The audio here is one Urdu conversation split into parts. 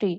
3।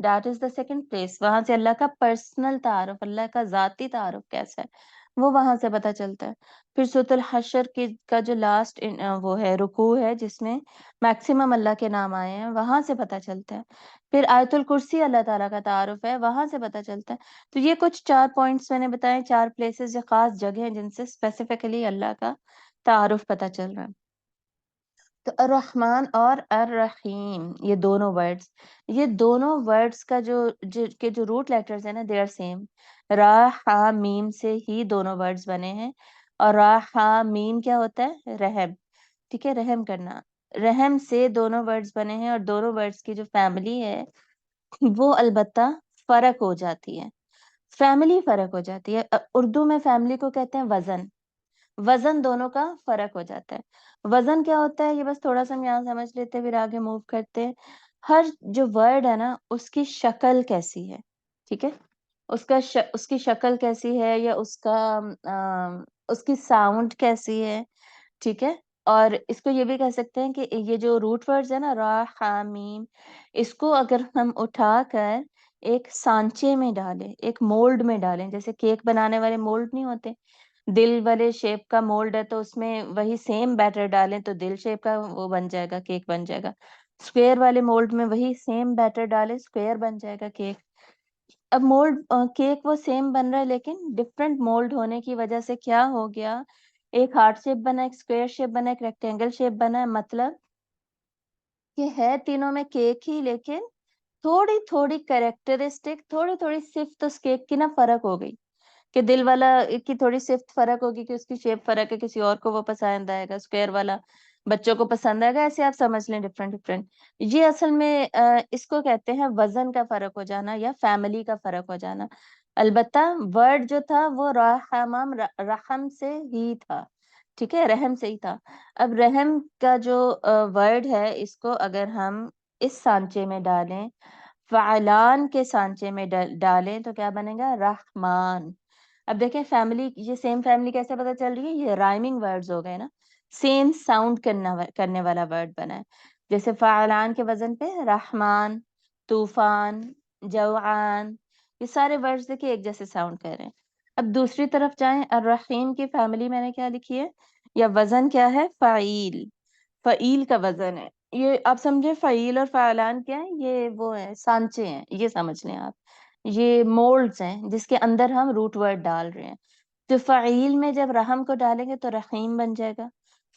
That is the second place. وہاں سے اللہ کا پرسنل تعارف، اللہ کا ذاتی تعارف کیسا ہے وہ وہاں سے پتہ چلتا ہے. پھر سورۃ الحشر کا جو لاسٹ وہ ہے رکوع ہے جس میں میکسیمم اللہ کے نام آئے ہیں، وہاں سے پتہ چلتا ہے. پھر آیت الکرسی اللہ تعالیٰ کا تعارف ہے، وہاں سے پتہ چلتا ہے. تو یہ کچھ 4 پوائنٹس میں نے بتائے، 4 پلیسز یا خاص جگہ ہیں جن سے اسپیسیفکلی اللہ کا تعارف پتہ چل رہا ہے. تو الرحمن اور الرحیم یہ دونوں ورڈز کا جو روٹ لیٹرز ہیں نا دے آر سیم. را ہا میم سے ہی دونوں ورڈز بنے ہیں، اور را ہا میم کیا ہوتا ہے؟ رحم. ٹھیک ہے، رحم کرنا. رحم سے دونوں ورڈز بنے ہیں، اور دونوں ورڈز کی جو فیملی ہے وہ البتہ فرق ہو جاتی ہے. فیملی فرق ہو جاتی ہے. اردو میں فیملی کو کہتے ہیں وزن. وزن دونوں کا فرق ہو جاتا ہے. وزن کیا ہوتا ہے یہ بس تھوڑا سا ہم یہاں سمجھ لیتے ہیں، پھر آگے موو کرتے ہیں. ہر جو ورڈ ہے نا اس کی شکل کیسی ہے، ٹھیک ہے، اس کی شکل کیسی ہے، یا اس کی ساؤنڈ کیسی ہے، ٹھیک ہے. اور اس کو یہ بھی کہہ سکتے ہیں کہ یہ جو روٹ ورڈز ہے نا را ہا میم، اس کو اگر ہم اٹھا کر ایک سانچے میں ڈالیں، ایک مولڈ میں ڈالیں، جیسے کیک بنانے والے مولڈ نہیں ہوتے، دل والے شیپ کا مولڈ ہے تو اس میں وہی سیم بیٹر ڈالیں تو دل شیپ کا وہ بن جائے گا، کیک بن جائے گا. اسکوئر والے مولڈ میں وہی سیم بیٹر ڈالیں، اسکوئر بن جائے گا کیک. اب مولڈ کیک وہ سیم بن رہا ہے لیکن ڈفرینٹ مولڈ ہونے کی وجہ سے کیا ہو گیا، ایک ہارٹ شیپ بنا، ایک اسکوئر شیپ بنا، ایک ریکٹینگل شیپ بنا ہے. مطلب کہ ہے تینوں میں کیک ہی، لیکن تھوڑی تھوڑی کریکٹرسٹک، تھوڑی تھوڑی صفت اس کیک کی نا فرق ہو گئی. کہ دل والا کی تھوڑی صفت فرق ہوگی کہ اس کی شیپ فرق ہے، کسی اور کو وہ پسند آئے گا، اسکوائر والا بچوں کو پسند آئے گا. ایسے آپ سمجھ لیں ڈفرینٹ ڈفرینٹ. یہ اصل میں اس کو کہتے ہیں وزن کا فرق ہو جانا یا فیملی کا فرق ہو جانا. البتہ ورڈ جو تھا وہ رحم سے ہی تھا، ٹھیک ہے، رحم سے ہی تھا. اب رحم کا جو ورڈ ہے اس کو اگر ہم اس سانچے میں ڈالیں، فعلان کے سانچے میں ڈالیں تو کیا بنے گا؟ رحمان. اب دیکھیں فیملی، یہ سیم فیملی کیسے پتہ چل رہی ہے؟ یہ رائمنگ ورڈز ہو گئے نا، سیم ساؤنڈ کرنے والا ورڈ بنا ہے. جیسے فعلان کے وزن پہ رحمان، طوفان، جوعان، یہ سارے ورڈز دیکھیں ایک جیسے ساؤنڈ کر رہے ہیں. اب دوسری طرف جائیں، الرحیم کی فیملی میں نے کیا لکھی ہے یا وزن کیا ہے؟ فعیل. فعیل کا وزن ہے یہ. آپ سمجھے فعیل اور فعلان کیا ہے؟ یہ وہ ہے سانچے ہیں، یہ سمجھ لیں آپ، یہ مولڈز ہیں جس کے اندر ہم روٹ ورڈ ڈال رہے ہیں. تو فعیل میں جب رحم کو ڈالیں گے تو رحیم بن جائے گا.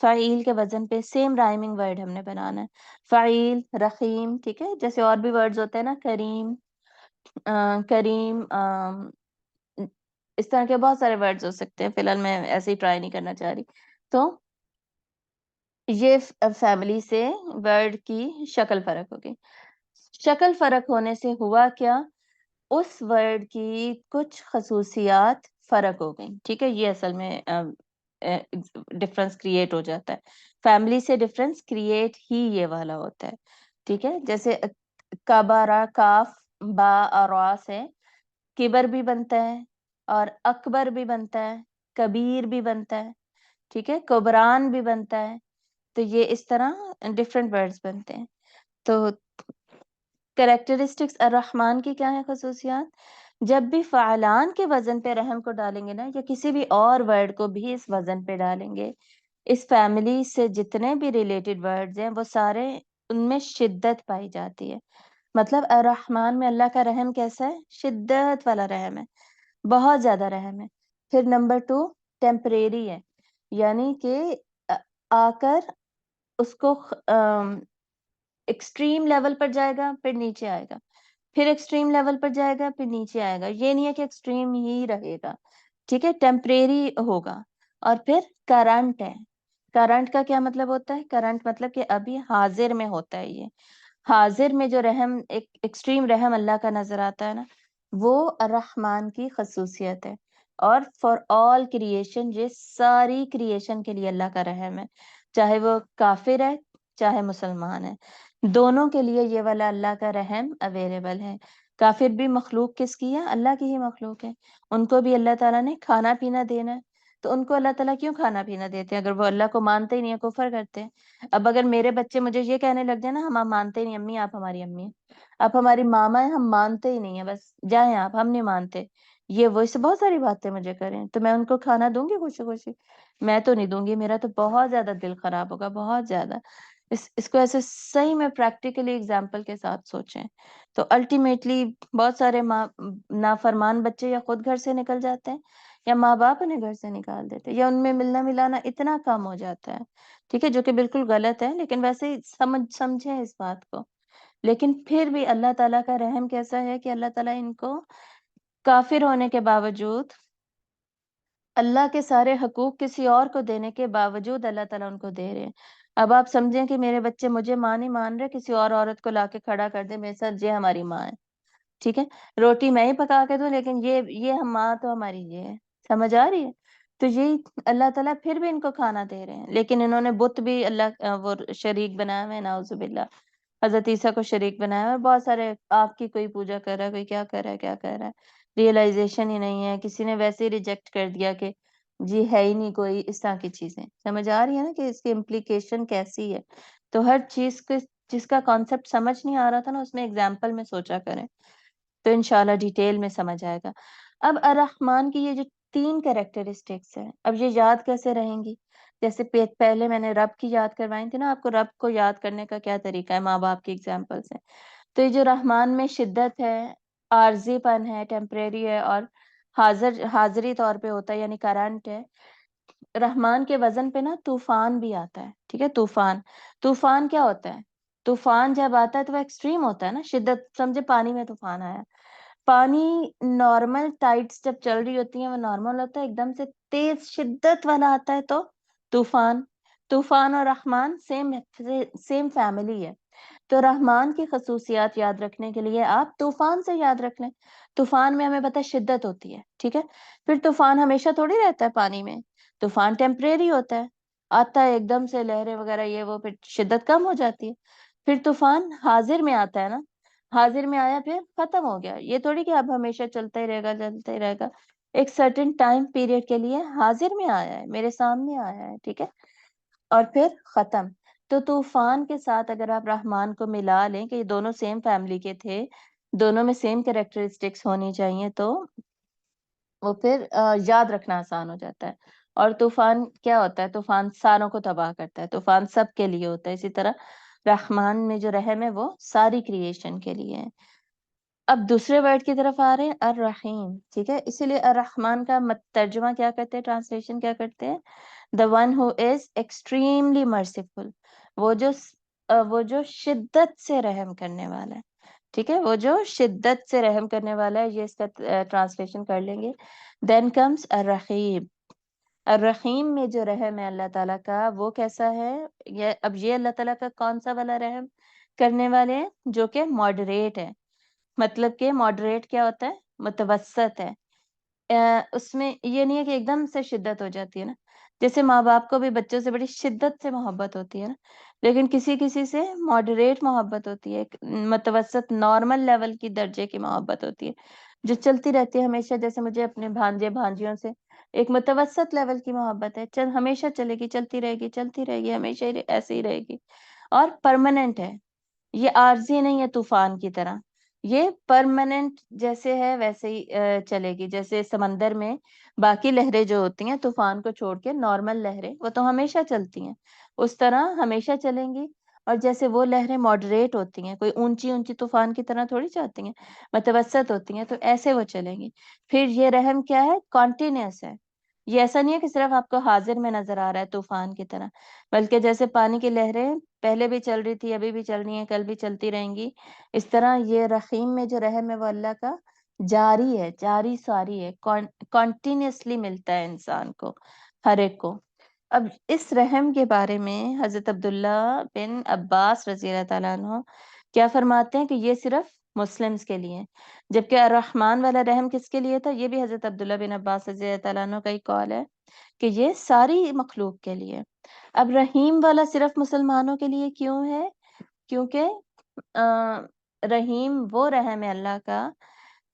فعیل کے وزن پہ سیم رائمنگ ورڈ ہم نے بنانا ہے، فعیل، رحیم، ٹھیک ہے. جیسے اور بھی ورڈز ہوتے ہیں نا، کریم، کریم، اس طرح کے بہت سارے ورڈز ہو سکتے ہیں، فی الحال میں ایسے ہی ٹرائی نہیں کرنا چاہ رہی. تو یہ فیملی سے ورڈ کی شکل فرق ہوگی. شکل فرق ہونے سے ہوا کیا؟ اس ورڈ کی کچھ خصوصیات فرق ہو گئی، ٹھیک ہے. یہ اصل میں ڈفرنس کریٹ ہو جاتا ہے. فیملی سے ڈفرنس کریٹ ہی یہ والا ہوتا ہے، ٹھیک ہے. جیسے کبارا، کاف، با اور را سے کبر بھی بنتا ہے، اور اکبر بھی بنتا ہے، کبیر بھی بنتا ہے، ٹھیک ہے، کبران بھی بنتا ہے. تو یہ اس طرح ڈفرینٹ ورڈز بنتے ہیں. تو کریکٹرسٹکس الرحمن کی کیا ہے خصوصیات؟ جب بھی فعلان کے وزن پہ رحم کو ڈالیں گے نا، یا کسی بھی اور ورڈ کو بھی اس وزن پہ ڈالیں گے، اس فیملی سے جتنے بھی ریلیٹڈ ورڈز ہیں وہ سارے ان میں شدت پائی جاتی ہے. مطلب الرحمن میں اللہ کا رحم کیسا ہے؟ شدت والا رحم ہے، بہت زیادہ رحم ہے. پھر نمبر 2 ٹیمپریری ہے، یعنی کہ آ کر اس کو ایکسٹریم لیول پر جائے گا پھر نیچے آئے گا، پھر ایکسٹریم لیول پر جائے گا پھر نیچے آئے گا. یہ نہیں ہے کہ ایکسٹریم ہی رہے گا، ٹھیک ہے، ٹیمپریری ہوگا. اور پھر کرنٹ ہے. کرنٹ کا کیا مطلب ہوتا ہے؟ کرنٹ مطلب کہ ابھی حاضر میں ہوتا ہے. یہ حاضر میں جو رحم، ایک ایکسٹریم رحم اللہ کا نظر آتا ہے نا، وہ الرحمن کی خصوصیت ہے. اور فار آل کریشن، یہ ساری کریشن کے لیے اللہ کا رحم ہے، چاہے وہ کافر ہے چاہے مسلمان ہے، دونوں کے لیے یہ والا اللہ کا رحم اویلیبل ہے. کافر بھی مخلوق کس کی ہے؟ اللہ کی ہی مخلوق ہے. ان کو بھی اللہ تعالیٰ نے کھانا پینا دینا ہے، تو ان کو اللہ تعالیٰ کیوں کھانا پینا دیتے ہیں اگر وہ اللہ کو مانتے ہی نہیں ہے، کفر کرتے ہیں؟ اب اگر میرے بچے مجھے یہ کہنے لگ جائیں نا، ہم آپ مانتے ہی نہیں امی، آپ ہماری امی ہیں، آپ ہماری ماما ہیں، ہم مانتے ہی نہیں ہیں، بس جائیں آپ، ہم نہیں مانتے، یہ وہ، اس سے بہت ساری باتیں مجھے کریں، تو میں ان کو کھانا دوں گی خوشی خوشی؟ میں تو نہیں دوں گی، میرا تو بہت زیادہ دل خراب ہوگا، بہت زیادہ۔ اس کو ایسے صحیح میں پریکٹیکلی اگزامپل کے ساتھ سوچیں تو الٹیمیٹلی بہت سارے نافرمان بچے یا خود گھر سے نکل جاتے ہیں یا ماں باپ انہیں گھر سے نکال دیتے، یا ان میں ملنا ملانا اتنا کم ہو جاتا ہے، ٹھیک ہے، جو کہ بالکل غلط ہے، لیکن ویسے ہی سمجھیں اس بات کو۔ لیکن پھر بھی اللہ تعالیٰ کا رحم کیسا ہے کہ اللہ تعالیٰ ان کو کافر ہونے کے باوجود، اللہ کے سارے حقوق کسی اور کو دینے کے باوجود اللہ تعالیٰ ان کو دے رہے ہیں۔ اب آپ سمجھیں کہ میرے بچے مجھے ماں نہیں مان رہے، کسی اور عورت کو لا کے کھڑا کر دے میرے ساتھ، یہ ہماری ماں ہے، ٹھیک ہے، روٹی میں ہی پکا کے دوں لیکن یہ ماں تو ہماری یہ ہے، سمجھ آ رہی ہے؟ تو یہ اللہ تعالیٰ پھر بھی ان کو کھانا دے رہے ہیں، لیکن انہوں نے بت بھی وہ شریک بنایا ہوئے، نعوذ باللہ، حضرت عیسیٰ کو شریک بنایا ہوا ہے، بہت سارے آپ کی کوئی پوجا کر رہا ہے، کوئی کیا کر رہا ہے، کیا کر رہا ہے، ریئلائزیشن ہی نہیں ہے، کسی نے ویسے ہی ریجیکٹ کر دیا کہ جی ہے ہی نہیں کوئی، اس طرح کی چیزیں سمجھ آ رہی ہے نا کہ اس کی امپلیکیشن کیسی ہے؟ تو ہر چیز کو، جس کا کانسیپٹ سمجھ نہیں آ رہا تھا نا، اس میں ایگزامپل میں سوچا کریں تو انشاءاللہ ڈیٹیل میں سمجھ آئے گا۔ اب الرحمن کی یہ جو 3 کریکٹرسٹکس ہیں، اب یہ یاد کیسے رہیں گی؟ جیسے پہلے میں نے رب کی یاد کروائی تھی نا آپ کو، رب کو یاد کرنے کا کیا طریقہ ہے، ماں باپ کی ایگزامپل سے۔ تو یہ جو رحمان میں شدت ہے، عارضی پن ہے، ٹیمپریری ہے، اور حاضری طور پہ ہوتا ہے یعنی کرنٹ ہے۔ رحمان کے وزن پہ نا طوفان بھی آتا ہے، ٹھیک ہے، طوفان کیا ہوتا ہے؟ طوفان جب آتا ہے تو وہ ایکسٹریم ہوتا ہے نا، شدت، سمجھے پانی میں طوفان آیا، پانی نارمل ٹائڈس جب چل رہی ہوتی ہیں وہ نارمل ہوتا ہے، ایک دم سے تیز شدت والا آتا ہے تو طوفان۔ طوفان اور رحمان سیم فیملی ہے، تو رحمان کی خصوصیات یاد رکھنے کے لیے آپ طوفان سے یاد رکھ لیں۔ طوفان میں ہمیں پتہ شدت ہوتی ہے، ٹھیک ہے، پھر طوفان ہمیشہ تھوڑی رہتا ہے پانی میں، طوفان ٹیمپریری ہوتا ہے، آتا ہے ایک دم سے لہریں وغیرہ یہ وہ، پھر شدت کم ہو جاتی ہے۔ پھر طوفان حاضر میں آتا ہے نا، حاضر میں آیا پھر ختم ہو گیا، یہ تھوڑی کہ اب ہمیشہ چلتا ہی رہے گا، چلتا ہی رہے گا، ایک سرٹن ٹائم پیریڈ کے لیے حاضر میں آیا ہے، میرے سامنے آیا ہے، ٹھیک ہے، اور پھر ختم۔ تو طوفان کے ساتھ اگر آپ رحمان کو ملا لیں کہ یہ دونوں سیم فیملی کے تھے، دونوں میں سیم کریکٹرسٹکس ہونی چاہیے، تو وہ پھر یاد رکھنا آسان ہو جاتا ہے۔ اور طوفان کیا ہوتا ہے؟ طوفان ساروں کو تباہ کرتا ہے، طوفان سب کے لیے ہوتا ہے، اسی طرح رحمان میں جو رحم ہے وہ ساری کریشن کے لیے ہے۔ اب دوسرے ورڈ کی طرف آ رہے ہیں، الرحیم، ٹھیک ہے، اسی لیے الرحمن کا ترجمہ کیا کرتے ہیں، ٹرانسلیشن کیا کرتے ہیں؟ the one who is extremely merciful، وہ جو شدت سے رحم کرنے والا ہے، ٹھیک ہے، وہ جو شدت سے رحم کرنے والا ہے، یہ اس کا ٹرانسلیشن کر لیں گے۔ then comes الرحیم، الرحیم میں جو رحم ہے اللہ تعالیٰ کا وہ کیسا ہے؟ اب یہ اللہ تعالیٰ کا کون سا والا رحم کرنے والے ہیں؟ جو کہ ماڈریٹ ہے، مطلب کہ ماڈریٹ کیا ہوتا ہے؟ متوسط ہے، اس میں یہ نہیں ہے کہ ایک دم سے شدت ہو جاتی ہے نا، جیسے ماں باپ کو بھی بچوں سے بڑی شدت سے محبت ہوتی ہے نا، لیکن کسی کسی سے ماڈریٹ محبت ہوتی ہے، ایک متوسط نارمل لیول کی درجے کی محبت ہوتی ہے جو چلتی رہتی ہے ہمیشہ، جیسے مجھے اپنے بھانجے بھانجیوں سے ایک متوسط لیول کی محبت ہے، ہمیشہ چلے گی، چلتی رہے گی، چلتی رہے گی، ہمیشہ ایسے ہی رہے گی، اور پرماننٹ ہے، یہ عارضی نہیں ہے طوفان کی طرح، یہ پرماننٹ جیسے ہے ویسے ہی چلے گی، جیسے سمندر میں باقی لہریں جو ہوتی ہیں طوفان کو چھوڑ کے، نارمل لہریں وہ تو ہمیشہ چلتی ہیں، اس طرح ہمیشہ چلیں گی، اور جیسے وہ لہریں ماڈریٹ ہوتی ہیں، کوئی اونچی اونچی طوفان کی طرح تھوڑی چلتی ہیں، متوسط ہوتی ہیں، تو ایسے وہ چلیں گی۔ پھر یہ رحم کیا ہے؟ کانٹینیوس ہے، یہ ایسا نہیں ہے کہ صرف آپ کو حاضر میں نظر آ رہا ہے طوفان کی طرح، بلکہ جیسے پانی کی لہریں پہلے بھی چل رہی تھی، ابھی بھی چل رہی ہیں، کل بھی چلتی رہیں گی، اس طرح یہ رحیم میں جو رحم ہے وہ اللہ کا جاری ہے، جاری ساری ہے، کانٹینیوسلی ملتا ہے انسان کو، ہر ایک کو۔ اب اس رحم کے بارے میں حضرت عبداللہ بن عباس رضی اللہ تعالیٰ عنہ کیا فرماتے ہیں کہ یہ صرف مسلمز کے لیے، جبکہ الرحمن والا رحم کس کے لیے تھا؟ یہ بھی حضرت عبداللہ بن عباس رضی اللہ تعالیٰ عنہ کا ہی قول ہے کہ یہ ساری مخلوق کے لیے۔ اب رحیم والا صرف مسلمانوں کے لیے کیوں ہے؟ کیونکہ رحیم وہ رحم ہے اللہ کا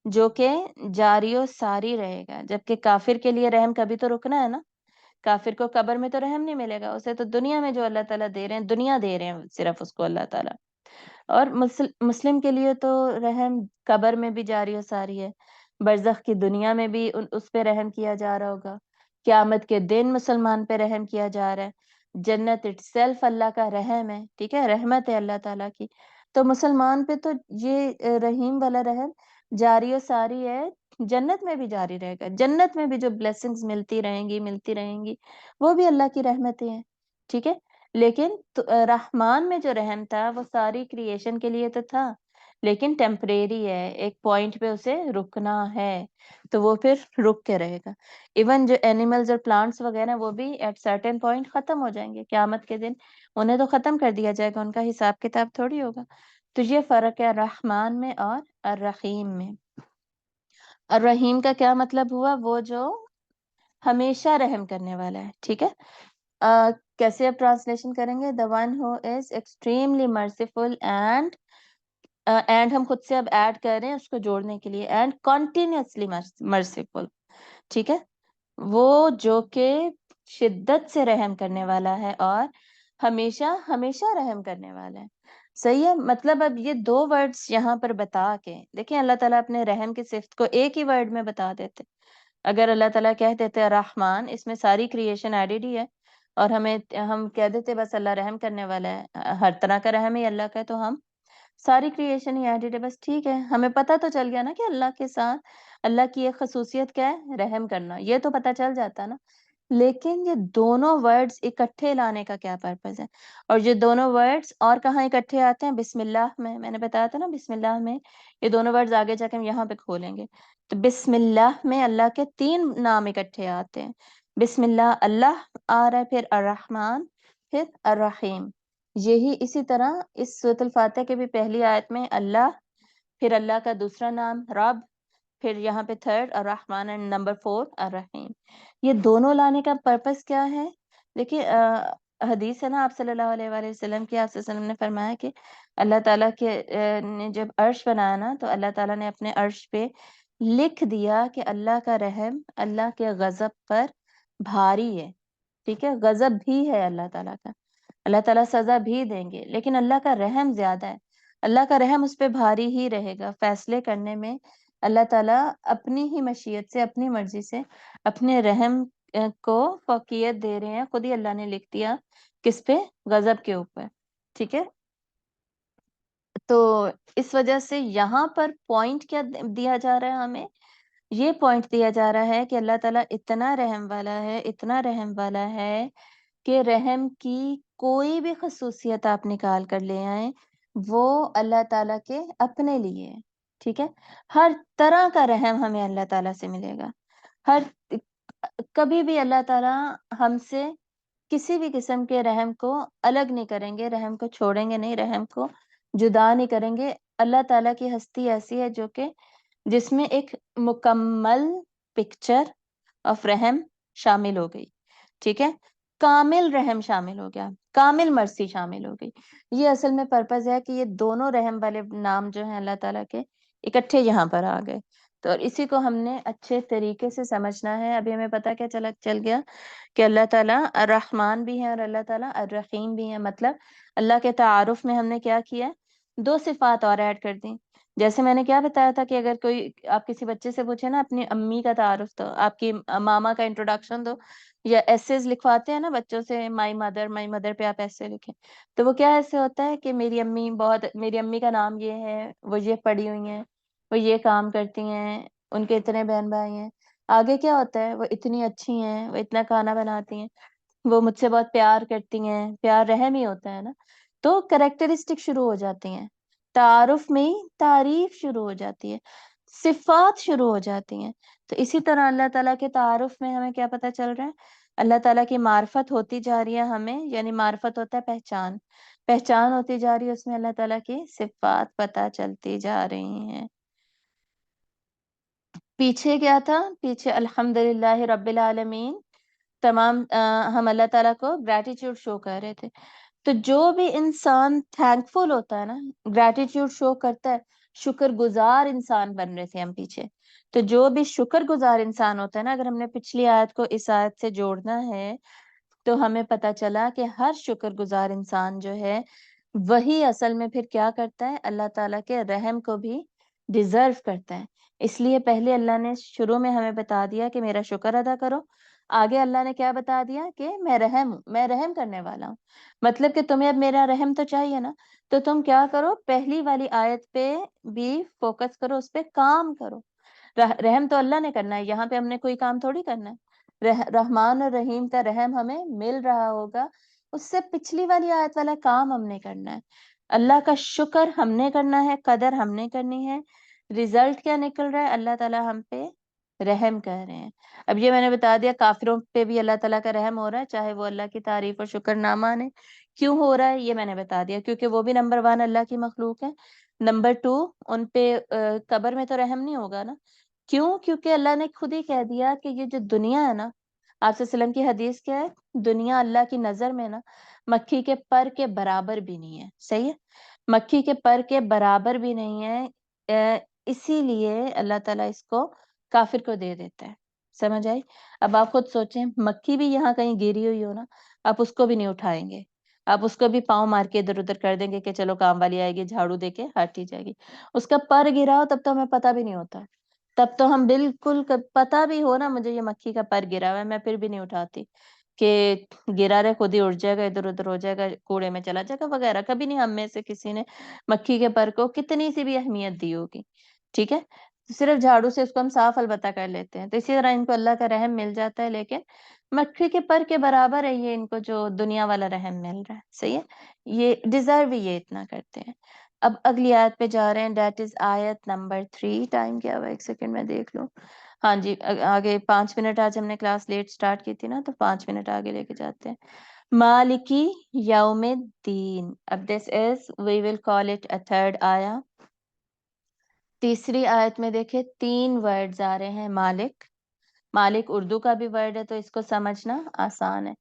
جو کہ جاری و ساری رہے گا، جبکہ کافر کے لیے رحم کبھی تو رکنا ہے نا، کافر کو قبر میں تو رحم نہیں ملے گا، اسے تو دنیا میں جو اللہ تعالیٰ دے رہے ہیں، دنیا دے رہے ہیں صرف اس کو اللہ تعالیٰ. اور مسلم کے لیے تو رحم قبر میں بھی جاری و ساری ہے، برزخ کی دنیا میں بھی اس پہ رحم کیا جا رہا ہوگا، قیامت کے دن مسلمان پہ رحم کیا جا رہا ہے، جنت اٹ سیلف اللہ کا رحم ہے، ٹھیک ہے، رحمت ہے اللہ تعالیٰ کی. تو مسلمان پہ تو یہ رحیم والا رحم جاری و ساری ہے، جنت میں بھی جاری رہے گا، جنت میں بھی جو بلیسنگز ملتی رہیں گی وہ بھی اللہ کی رحمتیں ہیں، ٹھیک ہے. لیکن رحمان میں جو رحم تھا وہ ساری کریشن کے لیے تو تھا، لیکن ٹیمپریری ہے، ایک پوائنٹ پہ اسے رکنا ہے، تو وہ پھر رک کے رہے گا. ایون جو اینیملز اور پلانٹس وغیرہ وہ بھی ایٹ سرٹن پوائنٹ ختم ہو جائیں گے قیامت کے دن، انہیں تو ختم کر دیا جائے گا، ان کا حساب کتاب تھوڑی ہوگا. تو یہ فرق ہے رحمان میں اور الرحیم میں. الرحیم کا کیا مطلب ہوا؟ وہ جو ہمیشہ رحم کرنے والا ہے، ٹھیک ہے. کیسے اب ٹرانسلیشن کریں گے؟ the one who is extremely merciful and ہم خود سے اب ایڈ کر رہے ہیں اس کو جوڑنے کے لیے، and continuously merciful، ٹھیک ہے. وہ جو کہ شدت سے رحم کرنے والا ہے اور ہمیشہ ہمیشہ رحم کرنے والا ہے. صحیح ہے. مطلب اب یہ دو ورڈز یہاں پر بتا کے دیکھیں، اللہ تعالیٰ اپنے رحم کی صفت کو ایک ہی ورڈ میں بتا دیتے. اگر اللہ تعالیٰ کہہ دیتے رحمان، اس میں ساری کریشن ایڈڈ ہی ہے، اور ہم کہہ دیتے بس اللہ رحم کرنے والا ہے، ہر طرح کا رحم ہی اللہ کا ہے، تو ہم ساری کریشن ہی ایڈڈ ہے، بس ٹھیک ہے، ہمیں پتہ تو چل گیا نا کہ اللہ کے ساتھ اللہ کی ایک خصوصیت کیا ہے؟ رحم کرنا، یہ تو پتہ چل جاتا نا. لیکن یہ دونوں ورڈز اکٹھے لانے کا کیا پرپز ہے؟ اور یہ دونوں ورڈز اور کہاں اکٹھے آتے ہیں؟ بسم اللہ میں نے بتایا تھا نا، بسم اللہ میں یہ دونوں ورڈز آگے جا کے ہم یہاں پہ کھولیں گے. تو بسم اللہ میں اللہ کے 3 نام اکٹھے آتے ہیں. بسم اللہ اللہ آ رہا ہے، پھر الرحمن، پھر الرحیم. یہی اسی طرح اس سورۃ الفاتحہ کے بھی پہلی آیت میں اللہ، پھر اللہ کا دوسرا نام رب، پھر یہاں پہ 3 الرحمن، اینڈ نمبر 4 الرحیم. یہ دونوں لانے کا پرپس کیا ہے؟ دیکھیے حدیث ہے نا آپ صلی اللہ علیہ وآلہ وسلم کی، آپ صلی اللہ علیہ وسلم نے فرمایا کہ اللہ تعالیٰ کے نے جب عرش بنایا نا، تو اللہ تعالیٰ نے اپنے عرش پہ لکھ دیا کہ اللہ کا رحم اللہ کے غضب پر بھاری ہے، ٹھیک ہے. غضب بھی ہے اللہ تعالیٰ کا، اللہ تعالیٰ سزا بھی دیں گے، لیکن اللہ کا رحم زیادہ ہے. اللہ کا رحم اس پہ بھاری ہی رہے گا. فیصلے کرنے میں اللہ تعالیٰ اپنی ہی مشیت سے، اپنی مرضی سے اپنے رحم کو فوقیت دے رہے ہیں. خود ہی اللہ نے لکھ دیا کس پہ؟ غضب کے اوپر، ٹھیک ہے. تو اس وجہ سے یہاں پر پوائنٹ کیا دیا جا رہا ہے ہمیں؟ یہ پوائنٹ دیا جا رہا ہے کہ اللہ تعالیٰ اتنا رحم والا ہے، اتنا رحم والا ہے کہ رحم کی کوئی بھی خصوصیت آپ نکال کر لے آئیں، وہ اللہ تعالیٰ کے اپنے لیے ہے، ٹھیک ہے. ہر طرح کا رحم ہمیں اللہ تعالیٰ سے ملے گا. کبھی بھی اللہ تعالیٰ ہم سے کسی بھی قسم کے رحم کو الگ نہیں کریں گے، رحم کو چھوڑیں گے نہیں، رحم کو جدا نہیں کریں گے. اللہ تعالیٰ کی ہستی ایسی ہے جو کہ جس میں ایک مکمل پکچر آف رحم شامل ہو گئی، ٹھیک ہے. کامل رحم شامل ہو گیا، کامل مرسی شامل ہو گئی. یہ اصل میں پرپز ہے کہ یہ دونوں رحم والے نام جو ہیں اللہ تعالیٰ کے اکٹھے یہاں پر آ گئے. تو اسی کو ہم نے اچھے طریقے سے سمجھنا ہے. ابھی ہمیں پتا کیا چل گیا کہ اللہ تعالیٰ الرحمن بھی ہے اور اللہ تعالیٰ الرحیم بھی ہے. مطلب اللہ کے تعارف میں ہم نے کیا کیا؟ 2 صفات اور ایڈ کر دیں. جیسے میں نے کیا بتایا تھا کہ اگر کوئی آپ کسی بچے سے پوچھے نا اپنی امی کا تعارف دو، آپ کی ماما کا انٹروڈکشن دو، یا ایسیز لکھواتے ہیں نا بچوں سے، مائی مدر پہ آپ ایسے لکھیں، تو وہ کیا ایسے ہوتا ہے کہ میری امی کا نام یہ ہے، وہ یہ پڑھی ہوئی ہیں، وہ یہ کام کرتی ہیں، ان کے اتنے بہن بھائی ہیں. آگے کیا ہوتا ہے؟ وہ اتنی اچھی ہیں، وہ اتنا کھانا بناتی ہیں، وہ مجھ سے بہت پیار کرتی ہیں. پیار رحم ہی ہوتا ہے نا. تو کریکٹرسٹک شروع ہو جاتی ہیں، تعارف میں ہی تعریف شروع ہو جاتی ہے، صفات شروع ہو جاتی ہیں. تو اسی طرح اللہ تعالیٰ کے تعارف میں ہمیں کیا پتہ چل رہا ہے؟ اللہ تعالیٰ کی معرفت ہوتی جا رہی ہے ہمیں، یعنی معرفت ہوتا ہے پہچان ہوتی جا رہی ہے، اس میں اللہ تعالیٰ کی صفات پتہ چلتی جا رہی ہیں. پیچھے کیا تھا؟ پیچھے الحمدللہ رب العالمین، تمام ہم اللہ تعالیٰ کو گریٹیٹیوڈ شو کر رہے تھے. تو جو بھی انسان تھینک فل ہوتا ہے نا، گریٹیٹیوڈ شو کرتا ہے، شکر گزار انسان بن رہے تھے ہم پیچھے. تو جو بھی شکر گزار انسان ہوتا ہے نا، اگر ہم نے پچھلی آیت کو اس آیت سے جوڑنا ہے تو ہمیں پتا چلا کہ ہر شکر گزار انسان جو ہے وہی اصل میں پھر کیا کرتا ہے، اللہ تعالیٰ کے رحم کو بھی ڈیزرو کرتا ہے. اس لیے پہلے اللہ نے شروع میں ہمیں بتا دیا کہ میرا شکر ادا کرو. آگے اللہ نے کیا بتا دیا کہ میں رحم ہوں، میں رحم کرنے والا ہوں. مطلب کہ تمہیں اب میرا رحم تو چاہیے نا، تو تم کیا کرو، پہلی والی آیت پہ بھی فوکس کرو، اس پہ کام کرو. رحم تو اللہ نے کرنا ہے، یہاں پہ ہم نے کوئی کام تھوڑی کرنا ہے. رحمان اور رحیم کا رحم ہمیں مل رہا ہوگا، اس سے پچھلی والی آیت والا کام ہم نے کرنا ہے. اللہ کا شکر ہم نے کرنا ہے، قدر ہم نے کرنی ہے. ریزلٹ کیا نکل رہا ہے، اللہ تعالیٰ ہم پہ رحم کر رہے ہیں. اب یہ میں نے بتا دیا کافروں پہ بھی اللہ تعالیٰ کا رحم ہو رہا ہے، چاہے وہ اللہ کی تعریف اور شکر نہ مانے. کیوں ہو رہا ہے یہ میں نے بتا دیا، کیونکہ وہ بھی نمبر 1 اللہ کی مخلوق ہے. نمبر 2 ان پہ قبر میں تو رحم نہیں ہوگا نا. کیوں؟ کیونکہ اللہ نے خود ہی کہہ دیا کہ یہ جو دنیا ہے نا، آپ صلی اللہ علیہ وسلم کی حدیث کیا ہے، دنیا اللہ کی نظر میں نا مکھی کے پر کے برابر بھی نہیں ہے. صحیح ہے، مکھی کے پر کے برابر بھی نہیں ہے. اسی لیے اللہ تعالیٰ اس کو کافر کو دے دیتا ہے. سمجھ آئی؟ اب آپ خود سوچیں، مکھی بھی یہاں کہیں گری ہوئی ہو نا، آپ اس کو بھی نہیں اٹھائیں گے، آپ اس کو بھی پاؤں مار کے ادھر ادھر کر دیں گے کہ چلو کام والی آئے گی جھاڑو دے کے ہٹ ہی جائے گی. اس کا پر گرا ہو تب تو ہمیں پتہ بھی نہیں ہوتا، تب تو ہم بالکل پتہ بھی ہو نا مجھے یہ مکھی کا پر گرا ہوا ہے، میں پھر بھی نہیں اٹھاتی کہ گرا رہے، خود ہی اٹھ جائے گا، ادھر ادھر ہو جائے گا، کوڑے میں چلا جائے گا وغیرہ. کبھی نہیں ہم میں سے کسی نے مکھی کے پر کو کتنی سی بھی اہمیت دی ہوگی. ٹھیک ہے، صرف جھاڑو سے اس کو ہم صاف البتہ کر لیتے ہیں. تو اسی طرح ان کو اللہ کا رحم مل جاتا ہے، لیکن مکھی کے پر کے برابر ہے یہ ان کو جو دنیا والا رحم مل رہا ہے. صحیح ہے، یہ ڈیزرو یہ اتنا کرتے ہیں. اب اگلی آیت پہ جا رہے ہیں، دیٹ از آیت نمبر 3. ٹائم کیا ہوا، ایک سیکنڈ میں دیکھ لوں. ہاں جی، آگے 5 منٹ، آج ہم نے کلاس لیٹ سٹارٹ کی تھی نا، تو 5 منٹ آگے لے کے جاتے ہیں. مالکی یوم الدین. اب دس از وی ول کال اٹ اے تھرڈ آیا. تیسری آیت میں دیکھیں 3 ورڈز آ رہے ہیں. مالک، مالک اردو کا بھی ورڈ ہے تو اس کو سمجھنا آسان ہے.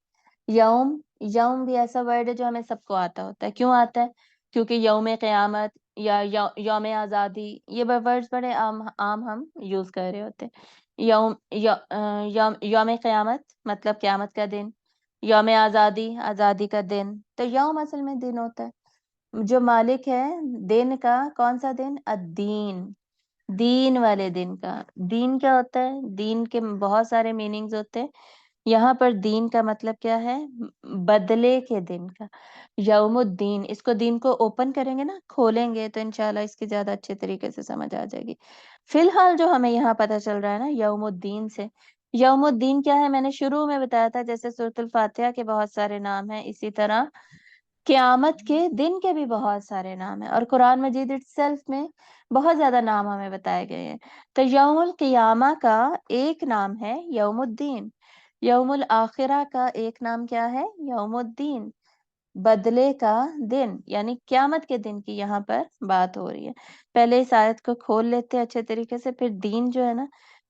یوم، یوم بھی ایسا ورڈ ہے جو ہمیں سب کو آتا ہوتا ہے. کیوں آتا ہے؟ کیونکہ یوم قیامت یا یوم آزادی، یہ ورڈز بڑے عام ہم یوز کر رہے ہوتے ہیں. یوم قیامت مطلب قیامت کا دن، یوم آزادی آزادی کا دن. تو یوم اصل میں دن ہوتا ہے. جو مالک ہے دن کا، کون سا دن؟ الدین، دین والے دن کا. دین کیا ہوتا ہے؟ دین کے بہت سارے میننگز ہوتے ہیں. یہاں پر دین کا مطلب کیا ہے؟ بدلے کے دن کا. یوم الدین، اس کو دین کو اوپن کریں گے نا، کھولیں گے تو انشاءاللہ اس کی زیادہ اچھے طریقے سے سمجھ آ جائے گی. فی الحال جو ہمیں یہاں پتہ چل رہا ہے نا یوم الدین سے، یوم الدین کیا ہے؟ میں نے شروع میں بتایا تھا جیسے سورۃ الفاتحہ کے بہت سارے نام ہیں، اسی طرح قیامت کے دن کے بھی بہت سارے نام ہیں، اور قرآن مجید اٹ سیلف میں بہت زیادہ نام ہمیں بتائے گئے ہیں. تو یوم القیامہ کا ایک نام ہے یوم الدین. یوم الآخرہ کا ایک نام کیا ہے؟ یوم الدین، بدلے کا دن، یعنی قیامت کے دن کی یہاں پر بات ہو رہی ہے. پہلے اس آیت کو کھول لیتے ہیں اچھے طریقے سے. پھر دین جو ہے نا،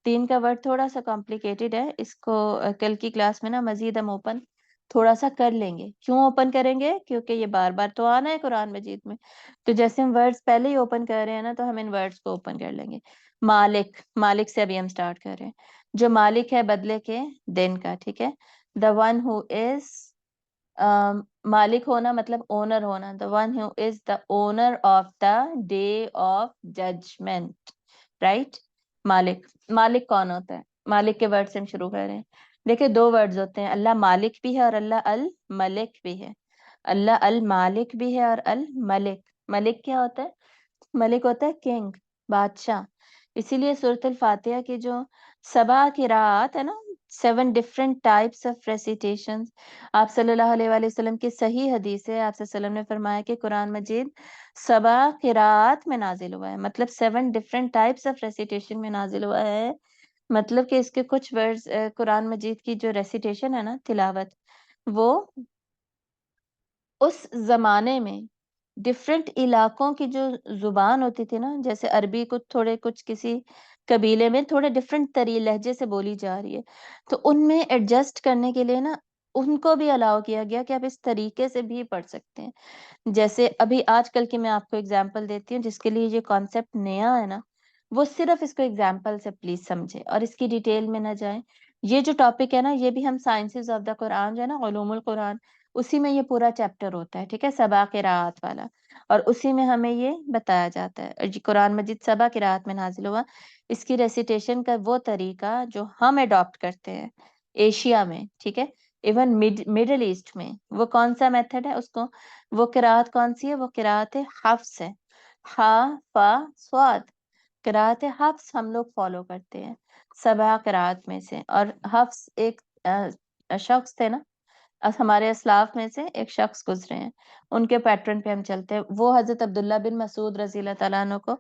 دین کا ورڈ تھوڑا سا کمپلیکیٹڈ ہے، اس کو کل کی کلاس میں نا مزید ہم اوپن تھوڑا سا کر لیں گے. کیوں اوپن کریں گے؟ کیونکہ یہ بار بار تو آنا ہے قرآن مجید میں، تو جیسے ہم ورڈز پہلے ہی اوپن کر رہے ہیں نا، تو ہم ان ورڈز کو اوپن کر لیں گے. مالک، مالک سے ابھی ہم سٹارٹ کر رہے ہیں. جو مالک ہے بدلے کے دن کا، ٹھیک ہے. the one who is مالک ہونا مطلب اونر ہونا. the one who is the owner of the day of judgment, right. مالک، مالک کون ہوتا ہے؟ مالک کے ورڈ سے ہم شروع کر رہے ہیں. دیکھیں 2 ورڈز ہوتے ہیں، اللہ مالک بھی ہے اور اللہ الملک بھی ہے. اللہ المالک بھی ہے اور الملک. ملک کیا ہوتا ہے؟ ملک ہوتا ہے کنگ، بادشاہ. اسی لیے سورۃ الفاتحہ کی جو 7 قراءات ہے نا، 7 different types of recitations، آپ صلی اللہ علیہ وآلہ وسلم کی صحیح حدیث ہے، آپ صلی اللہ علیہ وسلم نے فرمایا کہ قرآن مجید 7 قراءات میں نازل ہوا ہے، مطلب 7 different types of recitation میں نازل ہوا ہے. مطلب کہ اس کے کچھ ورڈز قرآن مجید کی جو ریسیٹیشن ہے نا، تلاوت، وہ اس زمانے میں ڈفرینٹ علاقوں کی جو زبان ہوتی تھی نا، جیسے عربی کو تھوڑے کچھ کسی قبیلے میں تھوڑے ڈفرینٹ لہجے سے بولی جا رہی ہے، تو ان میں ایڈجسٹ کرنے کے لیے نا ان کو بھی الاؤ کیا گیا کہ آپ اس طریقے سے بھی پڑھ سکتے ہیں. جیسے ابھی آج کل کی میں آپ کو اگزامپل دیتی ہوں، جس کے لیے یہ کانسیپٹ نیا ہے نا، وہ صرف اس کو اگزامپل سے پلیز سمجھے اور اس کی ڈیٹیل میں نہ جائیں. یہ جو ٹاپک ہے نا، یہ بھی ہم سائنسز آف دا قرآن جو ہے نا، علوم القرآن، اسی میں یہ پورا چیپٹر ہوتا ہے، ٹھیک ہے، سبع قراءات والا. اور اسی میں ہمیں یہ بتایا جاتا ہے. اور یہ قرآن مجید سبع قراءات میں نازل ہوا. اس کی ریسیٹیشن کا وہ طریقہ جو ہم اڈاپٹ کرتے ہیں ایشیا میں، ٹھیک ہے، ایون مڈل ایسٹ میں، وہ کون سا میتھڈ ہے؟ اس کو وہ قرآت کون سی ہے؟ وہ قرآت حفص ہے. ہا فا صاد، قرآت حفص ہم لوگ فالو کرتے ہیں سبع قرآت میں سے. اور حفص ایک شخص تھے نا، ہمارے اسلاف میں سے ایک شخص گزرے ہیں، ان کے پیٹرن پہ ہم چلتے ہیں. وہ حضرت عبداللہ بن مسعود رضی اللہ تعالیٰ عنہ کو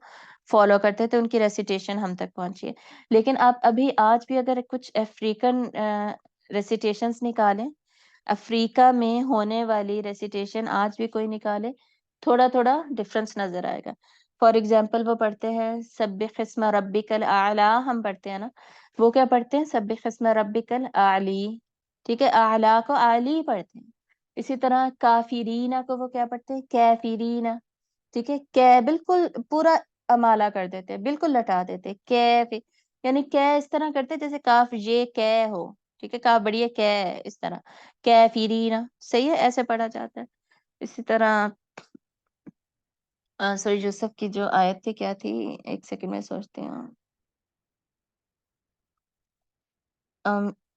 فالو کرتے تھے، ان کی ریسیٹیشن ہم تک پہنچی ہے. لیکن آپ ابھی آج بھی اگر کچھ افریقن ریسیٹیشنز نکالیں، افریقہ میں ہونے والی ریسیٹیشن آج بھی کوئی نکالے، تھوڑا تھوڑا ڈفرنس نظر آئے گا. فار ایگزامپل وہ پڑھتے ہیں سبح اسم ربک الاعلی، ہم پڑھتے ہیں نا، وہ کیا پڑھتے ہیں؟ سبح اسم ربک الاعلی، ٹھیک ہے، اعلی کو عالی پڑھتے ہیں. اسی طرح کافرین کو وہ کیا پڑھتے ہیں؟ کافرین، ٹھیک ہے. بالکل پورا امالہ کر دیتے، بالکل لٹا دیتے. کیف یعنی اس طرح کرتے جیسے کاف یہ ہو، ٹھیک ہے، کاف بڑی ہے، اس طرح کیفرین، صحیح ہے، ایسے پڑھا جاتا ہے. اسی طرح سورہ یوسف کی جو آیت تھی کیا تھی؟ ایک سیکنڈ میں سوچتے ہیں.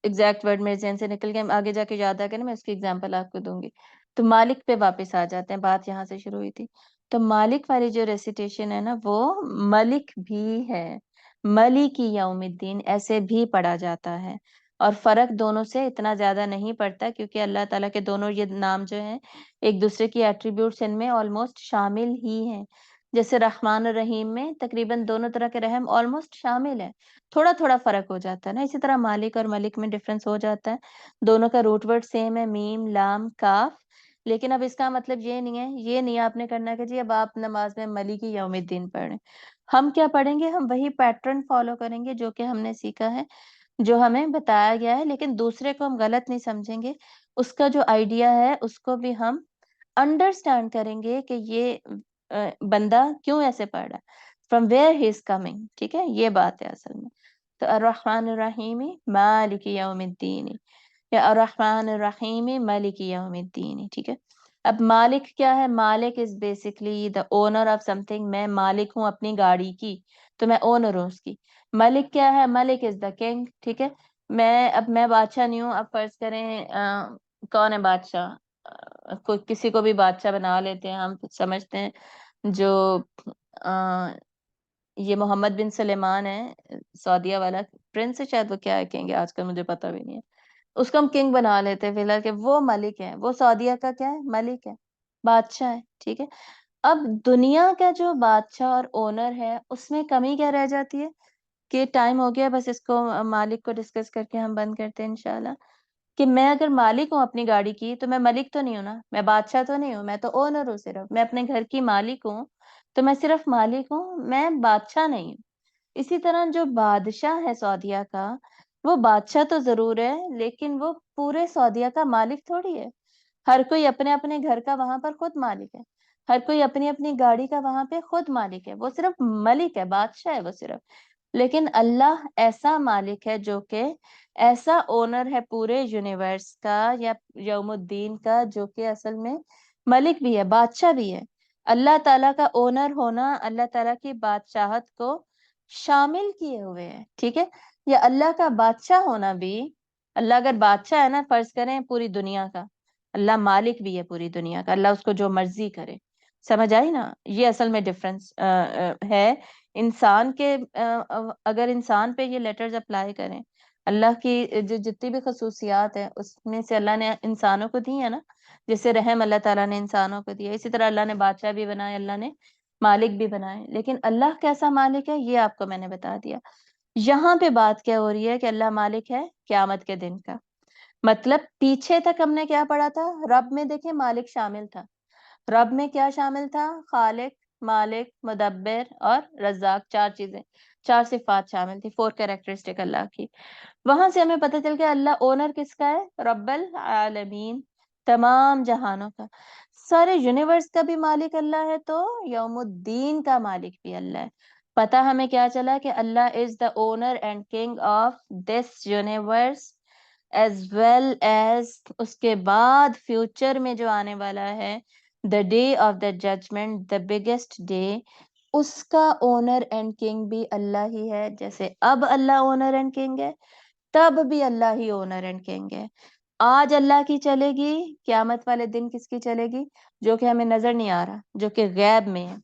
ایگزیکٹ ورڈ میرے ذہن سے نکل گیا، آگے جا کے یاد آ گیا نا، میں اس کی ایگزامپل آپ کو دوں گی. تو مالک پہ واپس آ جاتے ہیں، بات یہاں سے شروع ہوئی تھی. تو مالک والی جو ریسیٹیشن ہے نا، وہ ملک بھی ہے، ملک یوم الدین ایسے بھی پڑھا جاتا ہے. اور فرق دونوں سے اتنا زیادہ نہیں پڑتا، کیونکہ اللہ تعالیٰ کے دونوں یہ نام جو ہیں ایک دوسرے کی ایٹریبیوٹس ان میں آلموسٹ شامل ہی ہیں. جیسے رحمان الرحیم میں تقریباً دونوں طرح کے رحم آلموسٹ شامل ہے، تھوڑا تھوڑا فرق ہو جاتا ہے نا. اسی طرح مالک اور ملک میں ڈفرنس ہو جاتا ہے. دونوں کا روٹ ورڈ سیم ہے، میم لام کاف. لیکن اب اس کا مطلب یہ نہیں ہے، یہ نہیں آپ نے کرنا کہ جی اب آپ نماز میں ملک یوم الدین پڑھیں. ہم کیا پڑھیں گے؟ ہم وہی پیٹرن فالو کریں گے جو کہ ہم نے سیکھا ہے، جو ہمیں بتایا گیا ہے. لیکن دوسرے کو ہم غلط نہیں سمجھیں گے، اس کا جو آئیڈیا ہے اس کو بھی ہم انڈرسٹینڈ کریں گے کہ یہ بندہ کیوں ایسے پڑھ رہا ہے، from where he is coming, ٹھیک ہے. یہ بات ہے اصل میں. تو الرحمن الرحیم مالک یوم الدین، یا الرحمن الرحیم مالک یوم الدین، ٹھیک ہے. اب مالک کیا ہے؟ مالک is basically the owner of something. میں مالک ہوں اپنی گاڑی کی، تو میں اونر ہوں اس کی. ملک کیا ہے؟ ملک از دا کنگ، ٹھیک ہے. میں بادشاہ نہیں ہوں. اب فرض کریں کون ہے بادشاہ؟ کوئی کسی کو بھی بادشاہ بنا لیتے ہیں، ہم سمجھتے ہیں جو یہ محمد بن سلیمان ہے سعودیہ والا پرنس ہے، شاید وہ کیا ہے کہیں گے، آج کل مجھے پتہ بھی نہیں ہے. اس کو ہم کنگ بنا لیتے ہیں فی الحال کہ وہ ملک ہے، وہ سعودیہ کا کیا ہے؟ ملک ہے، بادشاہ ہے، ٹھیک ہے. اب دنیا کا جو بادشاہ اور اونر ہے اس میں کمی کیا رہ جاتی ہے کہ ٹائم ہو گیا، بس اس کو مالک کو ڈسکس کر کے ہم بند کرتے ہیں انشاءاللہ. کہ میں اگر مالک ہوں اپنی گاڑی کی، تو میں ملک تو نہیں ہوں نا، میں بادشاہ تو نہیں ہوں، میں تو اونر ہوں صرف. میں اپنے گھر کی مالک ہوں، تو میں صرف مالک ہوں، میں بادشاہ نہیں ہوں. اسی طرح جو بادشاہ ہے سعودیہ کا، وہ بادشاہ تو ضرور ہے، لیکن وہ پورے سعودیہ کا مالک تھوڑی ہے. ہر کوئی اپنے اپنے گھر کا وہاں پر خود مالک ہے، ہر کوئی اپنی اپنی گاڑی کا وہاں پہ خود مالک ہے. وہ صرف ملک ہے، بادشاہ ہے وہ صرف. لیکن اللہ ایسا مالک ہے جو کہ ایسا اونر ہے پورے یونیورس کا یا یوم الدین کا، جو کہ اصل میں ملک بھی ہے، بادشاہ بھی ہے. اللہ تعالیٰ کا اونر ہونا اللہ تعالیٰ کی بادشاہت کو شامل کیے ہوئے ہے، ٹھیک ہے. یا اللہ کا بادشاہ ہونا بھی، اللہ اگر بادشاہ ہے نا، فرض کریں پوری دنیا کا، اللہ مالک بھی ہے پوری دنیا کا. اللہ اس کو جو مرضی کرے. سمجھ آئی نا؟ یہ اصل میں ڈفرنس ہے. انسان کے اگر انسان پہ یہ لیٹرز اپلائی کریں، اللہ کی جو جتنی بھی خصوصیات ہیں اس میں سے اللہ نے انسانوں کو دی ہے نا، جیسے رحم اللہ تعالیٰ نے انسانوں کو دیا، اسی طرح اللہ نے بادشاہ بھی بنائے، اللہ نے مالک بھی بنائے. لیکن اللہ کیسا مالک ہے یہ آپ کو میں نے بتا دیا. یہاں پہ بات کیا ہو رہی ہے کہ اللہ مالک ہے قیامت کے دن کا. مطلب پیچھے تک ہم نے کیا پڑھا تھا؟ رب میں دیکھیں مالک شامل تھا. رب میں کیا شامل تھا؟ خالق، مالک، مدبر اور رزاق، 4 چیزیں، 4 صفات شامل تھی، 4 کریکٹرسٹک اللہ کی۔ وہاں سے ہمیں پتہ چل گیا اللہ اونر کس کا ہے؟ رب العالمین، تمام جہانوں کا، سارے یونیورس کا بھی مالک اللہ ہے، تو یوم الدین کا مالک بھی اللہ ہے۔ پتہ ہمیں کیا چلا کہ Allah is the owner and king of this universe as well as اس کے بعد فیوچر میں جو آنے والا ہے، the day of the judgment, the biggest day, اس کا اونر اینڈ کنگ بھی اللہ ہی ہے۔ جیسے اب اللہ اونر اینڈ کنگ ہے، تب بھی اللہ ہی اونر اینڈ کنگ ہے۔ آج اللہ کی چلے گی، قیامت والے دن کس کی چلے گی؟ جو کہ ہمیں نظر نہیں آ رہا، جو کہ غیب میں ہے۔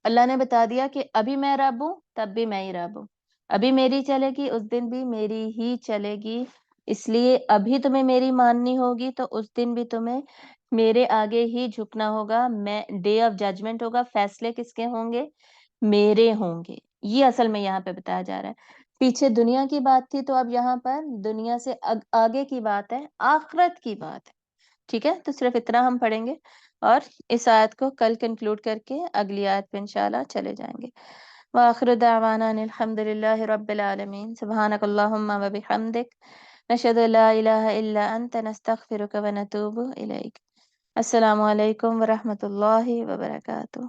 اللہ نے بتا دیا کہ ابھی میں رب ہوں، تب بھی میں ہی رب ہوں، ابھی میری چلے گی، اس دن بھی میری ہی چلے گی، اس لیے ابھی تمہیں میری ماننی ہوگی تو اس دن بھی تمہیں میرے آگے ہی جھکنا ہوگا۔ میں ڈے آف ججمنٹ ہوگا، فیصلے کس کے ہوں گے؟ میرے ہوں گے۔ یہ اصل میں یہاں پہ بتایا جا رہا ہے۔ پیچھے دنیا کی بات تھی، تو اب یہاں پر دنیا سے آگے کی بات ہے، آخرت کی بات ہے۔ ٹھیک ہے، تو صرف اتنا ہم پڑھیں گے اور اس آیت کو کل کنکلوڈ کر کے اگلی آیت پہ انشاءاللہ چلے جائیں گے۔ وآخر دعوانا ان الحمد للہ رب العالمین، سبحانک اللہم و بحمدک، نشہد ان لا الہ الا انت، نستغفرک و نتوب الیک۔ السلام علیکم ورحمۃ اللہ وبرکاتہ۔